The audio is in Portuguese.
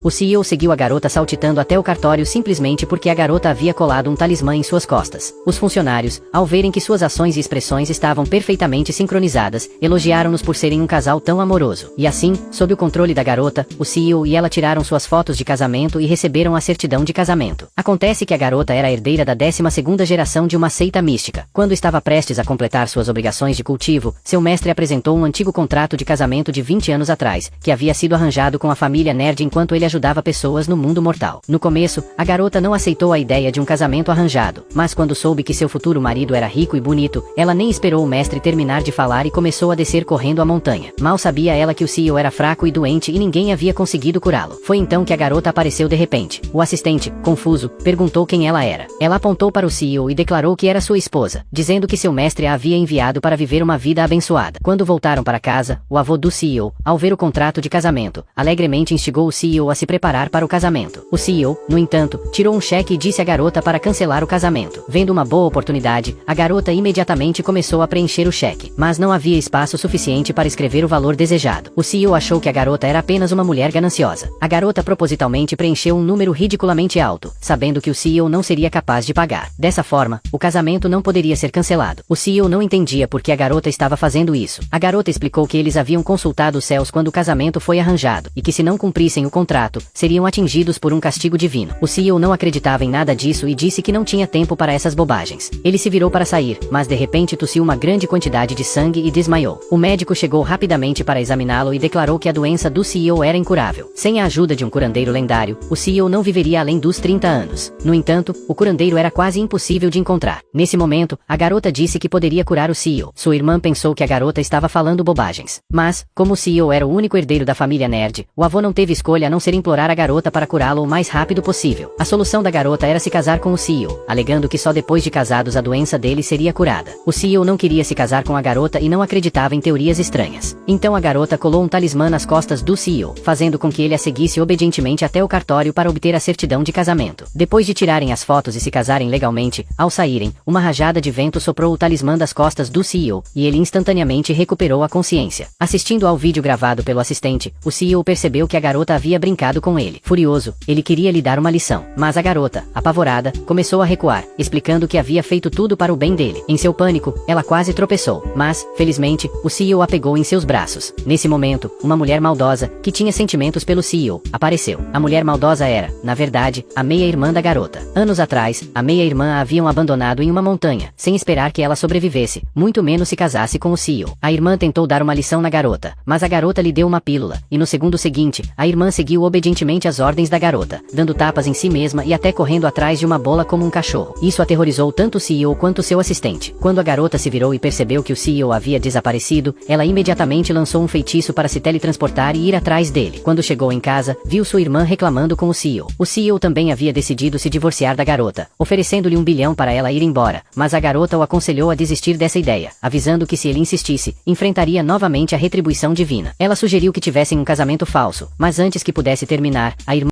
O CEO seguiu a garota saltitando até o cartório simplesmente porque a garota havia colado um talismã em suas costas. Os funcionários, ao verem que suas ações e expressões estavam perfeitamente sincronizadas, elogiaram-nos por serem um casal tão amoroso. E assim, sob o controle da garota, o CEO e ela tiraram suas fotos de casamento e receberam a certidão de casamento. Acontece que a garota era a herdeira da 12ª geração de uma seita mística. Quando estava prestes a completar suas obrigações de cultivo, seu mestre apresentou um antigo contrato de casamento de 20 anos atrás, que havia sido arranjado com a família Nerd enquanto ele ajudava pessoas no mundo mortal. No começo, a garota não aceitou a ideia de um casamento arranjado, mas quando soube que seu futuro marido era rico e bonito, ela nem esperou o mestre terminar de falar e começou a descer correndo a montanha. Mal sabia ela que o CEO era fraco e doente e ninguém havia conseguido curá-lo. Foi então que a garota apareceu de repente. O assistente, confuso, perguntou quem ela era. Ela apontou para o CEO e declarou que era sua esposa, dizendo que seu mestre a havia enviado para viver uma vida abençoada. Quando voltaram para casa, o avô do CEO, ao ver o contrato de casamento, alegremente instigou o CEO a se preparar para o casamento. O CEO, no entanto, tirou um cheque e disse à garota para cancelar o casamento. Vendo uma boa oportunidade, a garota imediatamente começou a preencher o cheque, mas não havia espaço suficiente para escrever o valor desejado. O CEO achou que a garota era apenas uma mulher gananciosa. A garota propositalmente preencheu um número ridiculamente alto, sabendo que o CEO não seria capaz de pagar. Dessa forma, o casamento não poderia ser cancelado. O CEO não entendia por que a garota estava fazendo isso. A garota explicou que eles haviam consultado os céus quando o casamento foi arranjado, e que se não cumprissem o contrato, seriam atingidos por um castigo divino. O CEO não acreditava em nada disso e disse que não tinha tempo para essas bobagens. Ele se virou para sair, mas de repente tossiu uma grande quantidade de sangue e desmaiou. O médico chegou rapidamente para examiná-lo e declarou que a doença do CEO era incurável. Sem a ajuda de um curandeiro lendário, o CEO não viveria além dos 30 anos. No entanto, o curandeiro era quase impossível de encontrar. Nesse momento, a garota disse que poderia curar o CEO. Sua irmã pensou que a garota estava falando bobagens. Mas, como o CEO era o único herdeiro da família Nerd, o avô não teve escolha a não ser implorar a garota para curá-lo o mais rápido possível. A solução da garota era se casar com o CEO, alegando que só depois de casados a doença dele seria curada. O CEO não queria se casar com a garota e não acreditava em teorias estranhas. Então a garota colou um talismã nas costas do CEO, fazendo com que ele a seguisse obedientemente até o cartório para obter a certidão de casamento. Depois de tirarem as fotos e se casarem legalmente, ao saírem, uma rajada de vento soprou o talismã das costas do CEO, e ele instantaneamente recuperou a consciência. Assistindo ao vídeo gravado pelo assistente, o CEO percebeu que a garota havia brincado com ele. Furioso, ele queria lhe dar uma lição, mas a garota, apavorada, começou a recuar, explicando que havia feito tudo para o bem dele. Em seu pânico, ela quase tropeçou, mas, felizmente, o CEO a pegou em seus braços. Nesse momento, uma mulher maldosa, que tinha sentimentos pelo CEO, apareceu. A mulher maldosa era, na verdade, a meia-irmã da garota. Anos atrás, a meia-irmã a haviam abandonado em uma montanha, sem esperar que ela sobrevivesse, muito menos se casasse com o CEO. A irmã tentou dar uma lição na garota, mas a garota lhe deu uma pílula, e no segundo seguinte, a irmã seguiu obedientemente as ordens da garota, dando tapas em si mesma e até correndo atrás de uma bola como um cachorro. Isso aterrorizou tanto o CEO quanto seu assistente. Quando a garota se virou e percebeu que o CEO havia desaparecido, ela imediatamente lançou um feitiço para se teletransportar e ir atrás dele. Quando chegou em casa, viu sua irmã reclamando com o CEO. O CEO também havia decidido se divorciar da garota, oferecendo-lhe $1 bilhão para ela ir embora, mas a garota o aconselhou a desistir dessa ideia, avisando que se ele insistisse, enfrentaria novamente a retribuição divina. Ela sugeriu que tivessem um casamento falso, mas antes que pudesse terminar, a irmã